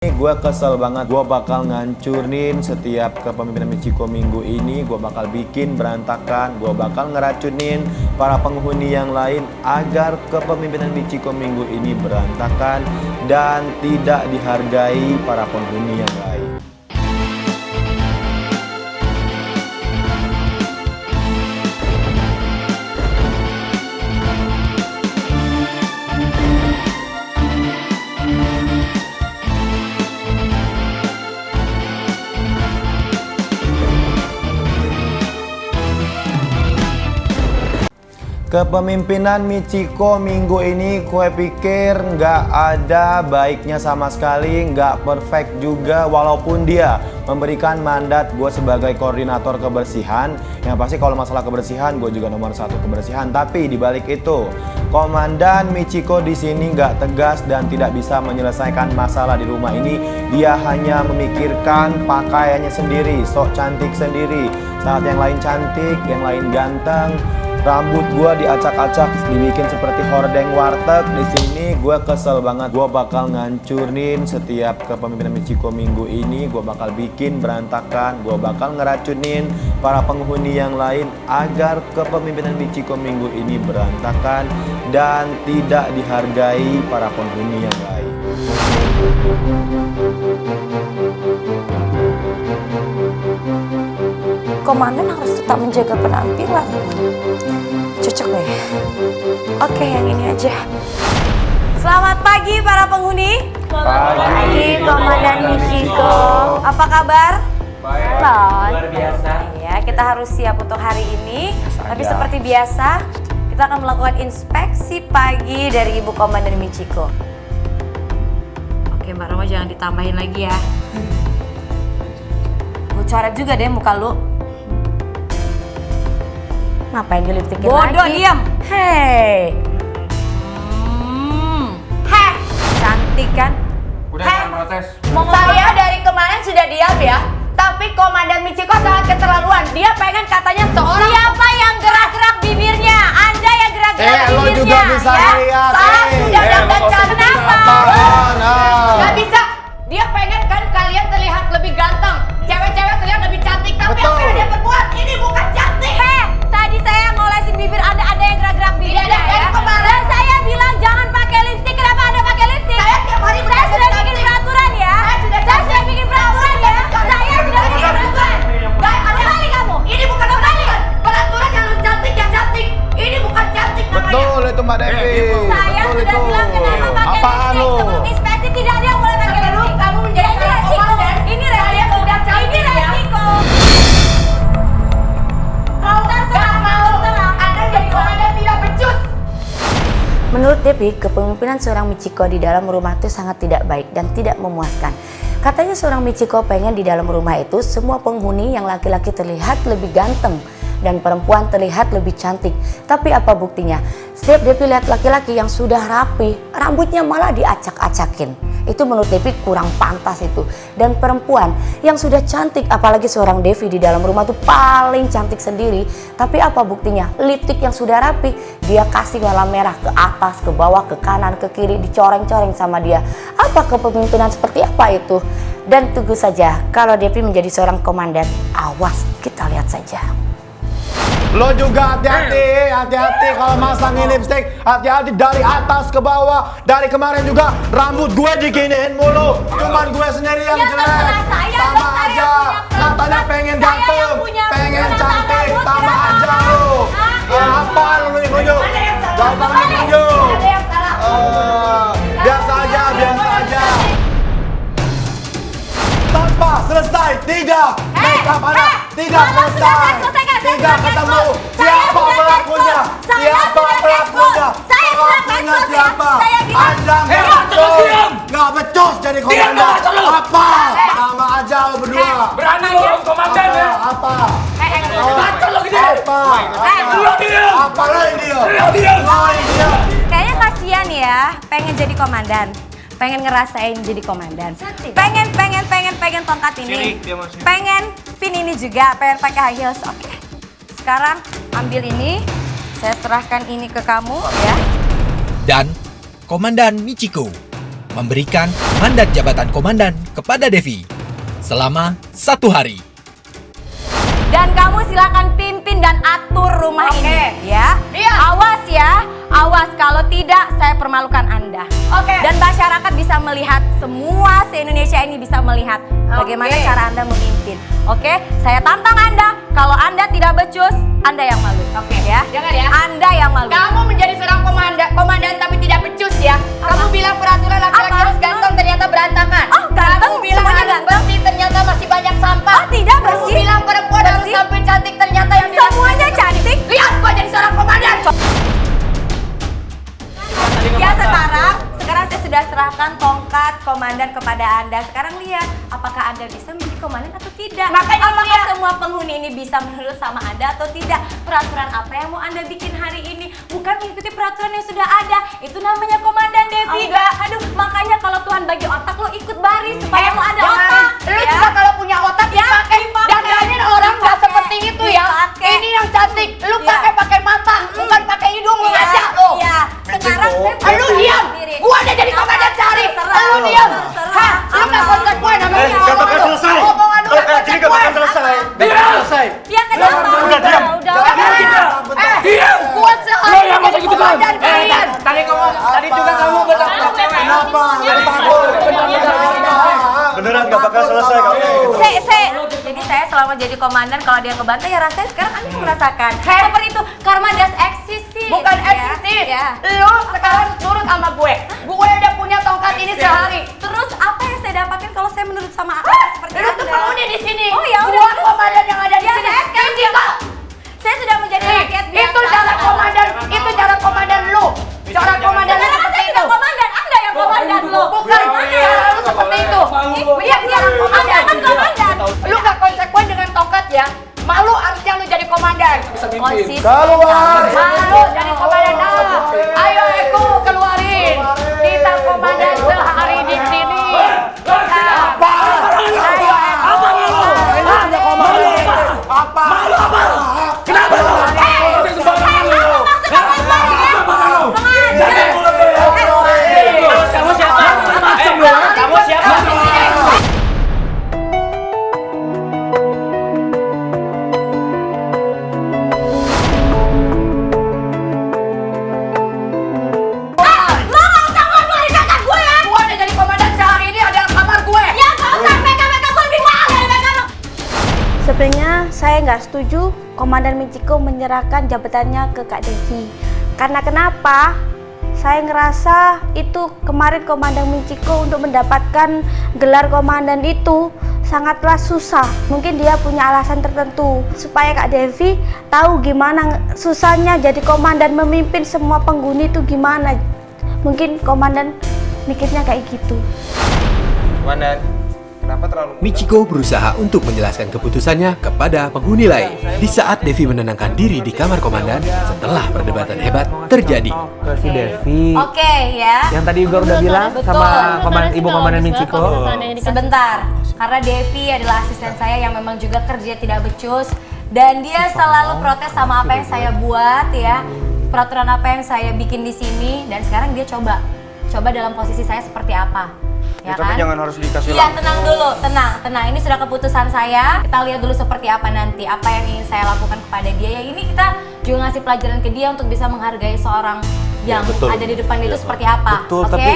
Gue kesel banget, gue bakal ngancurin setiap kepemimpinan Michiko minggu ini. Gue bakal bikin berantakan, gue bakal ngeracunin para penghuni yang lain agar kepemimpinan Michiko minggu ini berantakan dan tidak dihargai para penghuni yang lain. Kepemimpinan Michiko minggu ini gue pikir nggak ada baiknya sama sekali, nggak perfect juga. Walaupun dia memberikan mandat gue sebagai koordinator kebersihan, yang pasti kalau masalah kebersihan gue juga nomor satu kebersihan. Tapi dibalik itu, Komandan Michiko di sini nggak tegas dan tidak bisa menyelesaikan masalah di rumah ini. Dia hanya memikirkan pakaiannya sendiri, sok cantik sendiri. Saat yang lain cantik, yang lain ganteng. Rambut gua diacak-acak, dibikin seperti hordeng warteg. Di sini gua kesel banget. Gua bakal ngancurin setiap kepemimpinan Michiko minggu ini. Gua bakal bikin berantakan. Gua bakal ngeracunin para penghuni yang lain agar kepemimpinan Michiko minggu ini berantakan dan tidak dihargai para penghuni yang lain. Komandan harus tetap menjaga penampilan. Cocok deh. Oke, yang ini aja. Selamat pagi para penghuni. Pagi, Komandan Michiko. Apa kabar? Baik. Luar biasa. Ya, kita harus siap untuk hari ini. Tapi seperti biasa, kita akan melakukan inspeksi pagi dari Ibu Komandan Michiko. Oke, Mbak Roma jangan ditambahin lagi ya. Gue coret juga deh muka lu. Ngapain dilipstikin lagi? Bodoh, diam. Hei. Heh, cantik kan? Udah jangan protes. Saya dari kemarin sudah diam ya. Tapi Komandan Michiko sangat keterlaluan. Dia pengen katanya seorang. Siapa yang gerak-gerak bibirnya? Anda yang gerak-gerak bibirnya. Lo juga bisa ngeliat. Salah sudah dan kenapa? Nah. Gak bisa. Dia pengen kan kalian terlihat lebih ganteng. Cewek-cewek terlihat lebih cantik. Tapi Betul. apa yang dia perbuat? Ini bukan cantik. Tadi saya ngolesin bibir Anda yang gerak-gerak bibirnya ya. Dan saya bilang jangan pakai lipstik. Kenapa Anda pakai lipstik? Saya tiap hari sudah bikin peraturan ya. Saya sudah bikin peraturan ya. Saya sudah bikin peraturan. Ada kali kamu. Ini bukan peraturan. Peraturan yang harus cantik yang cantik. Ini bukan cantik namanya. Betul itu Mbak Devi. Saya Betul sudah itu. bilang kenapa pakai Apaan lipstik lo? sebelum inspeksi tidak ada yang boleh pakai lipstik. Kamu menjadi resiko. Ini resiko. Ini resiko. Anda jadi komandan tidak becus. Menurut Devi, kepemimpinan seorang Michiko di dalam rumah itu sangat tidak baik dan tidak memuaskan. Katanya seorang Michiko pengen di dalam rumah itu semua penghuni yang laki-laki terlihat lebih ganteng dan perempuan terlihat lebih cantik. Tapi apa buktinya? Setiap Devi lihat laki-laki yang sudah rapi, rambutnya malah diacak-acakin. Itu menurut Devi kurang pantas itu. Dan perempuan yang sudah cantik, apalagi seorang Devi di dalam rumah tuh paling cantik sendiri. Tapi apa buktinya? Lipstik yang sudah rapi, dia kasih warna merah ke atas, ke bawah, ke kanan, ke kiri, dicoreng-coreng sama dia. Apa kepemimpinan seperti apa itu? Dan tunggu saja, kalau Devi menjadi seorang komandan, awas, kita lihat saja. Lo juga hati-hati kalau masangin lipstick. Hati-hati dari atas ke bawah. Dari kemarin juga rambut gue dikiniin mulu. Cuman gue sendiri yang jelek. Sama aja. Katanya pengen ganteng, pengen cantik. Sama aja lo. Apa lo nunjuk? Gampang nunjuk. Biasa aja. Tanpa selesai, tidak. Makeup anak, tidak selesai. Tidak ketemu. Siapa pelakunya? Siapa pelakunya? Pelakunya siapa? Anda nggak becus. Nggak becus jadi komandan. Apa? Sama aja lo berdua. Berani lo komandan ya? Apa? Baca lo gini. Apa? Lo diam. Apa lo ini dia? Lo diam. Kayaknya kasihan ya, pengen jadi komandan. Pengen ngerasain jadi komandan. Pengen tongkat ini. Pengen pin ini juga, pengen pakai high heels. Oke. Sekarang ambil ini, saya serahkan ini ke kamu ya. Dan Komandan Michiko memberikan mandat jabatan komandan kepada Devi selama 1 hari. Dan kamu silakan pimpin dan atur rumah ini, ya. Awas ya, awas kalau tidak saya permalukan Anda. Dan masyarakat bisa melihat, semua se-Indonesia ini bisa melihat bagaimana cara Anda memimpin. Saya tantang Anda, kalau Anda tidak becus, Anda yang malu. Ya. Dengar ya. Anda yang malu. Kamu menjadi seorang komandan tapi tidak becus ya. Kamu bilang peraturan laki-laki harus ganteng, ternyata berantakan. Oh, ganteng, Kamu bilang semuanya harus ganteng. bersih, ternyata masih banyak sampah. Oh, tidak Kamu bersih. bilang perempuan harus Bersih. tampil cantik, ternyata yang Semuanya cantik. Lihat gua jadi seorang komandan. Ya sekarang saya sudah serahkan tongkat komandan kepada Anda. Sekarang lihat, apakah Anda bisa menjadi komandan atau tidak? Makanya apakah lihat. semua penghuni ini bisa menurut sama Anda atau tidak? Peraturan apa yang mau Anda bikin hari ini? Bukan mengikuti peraturan yang sudah ada. Itu namanya komandan Devi. Enggak. Aduh, makanya kalau Tuhan bagi otak lo ikut baris supaya lo ada jangan. otak. Lu juga kalau punya otak dipakai. Dandanin orang nggak Dipakai. seperti itu ya. Dipakai. Ini yang cantik. Lu Ya. pakai mata, bukan pakai hidung lu ngajak lu. Iya. Sekarang saya Lu diam. sendiri. Gua udah jadi komandan sehari. Terserah. Lu diam. Terserah. Hah, lu nggak konsekuen sama Eh, omongan gak bakal lu. selesai. Omongan lu Kalau nggak kayak gini gak bakal konsekuen. selesai. Ya kenapa? Udah, diam. Diam. Gua sehari Lo yang jadi masa gitu kan? komandan kalian. Tadi juga kamu bertanggung cewek. Kenapa? Beneran gak bakal selesai kamu. Jadi saya selama jadi komandan kalau dia ngebantai ya rasanya sekarang Anda merasakan. Seperti itu, karma does exist sih. Bukan Ya. eksis. Ya. Lu sekarang nurut sama gue. Gue udah punya tongkat ini sehari. Terus apa yang saya dapatkan kalau saya menurut sama Anda seperti Lu tuh Anda? penghuni di sini. Oh ya udah. Gua komandan yang ada di Ya, sini. saya sekarang Jika Saya sudah menjadi rakyat biasa. itu cara komandan, itu cara komandan lu. Cara komandan lu Sekarang seperti saya itu. tidak komandan, Anda yang komandan lo. Bukan cara lu seperti itu. Lihat cara komandan. Anda kan komandan. Lu gak konsekuen dengan tongkat ya. Malu harusnya lu jadi komandan. Konsis. Keluar. Malu jadi komandan. Nah, ayo Eko keluarin. Kita komandan sehari di sini. Apa? Ayo Eko. Kenapa lo? Udah sembarangan lo. Kamu siapa? Kamu siapa? Gue udah jadi komandan sehari ini ada kamar gue. Ya nggak usah, mereka gue lebih mahal dari mereka lo. Sebenarnya saya nggak setuju Komandan Michiko menyerahkan jabatannya ke Kak Devi. Karena kenapa? Saya ngerasa itu kemarin Komandan Michiko untuk mendapatkan gelar komandan itu sangatlah susah. Mungkin dia punya alasan tertentu supaya Kak Devi tahu gimana susahnya jadi komandan memimpin semua penghuni itu gimana. Mungkin komandan mikirnya kayak gitu. Komandan, kenapa terlalu Michiko berusaha untuk menjelaskan keputusannya kepada penghuni lain. Di saat Devi menenangkan diri di kamar komandan setelah perdebatan hebat terjadi. ke si Devi? Oke ya. Yang tadi juga udah bilang Betul. sama Ibu Komandan Michiko. Sebentar, karena Devi adalah asisten saya yang memang juga kerja tidak becus dan dia selalu protes sama apa yang saya buat ya, peraturan apa yang saya bikin di sini dan sekarang dia coba dalam posisi saya seperti apa, ya kan? Tapi jangan harus dikasih Iya, tenang dulu, tenang. Ini sudah keputusan saya. Kita lihat dulu seperti apa nanti, apa yang ingin saya lakukan kepada dia. Ya ini kita juga ngasih pelajaran ke dia untuk bisa menghargai seorang yang ada di depan itu seperti apa. Betul, Oke? tapi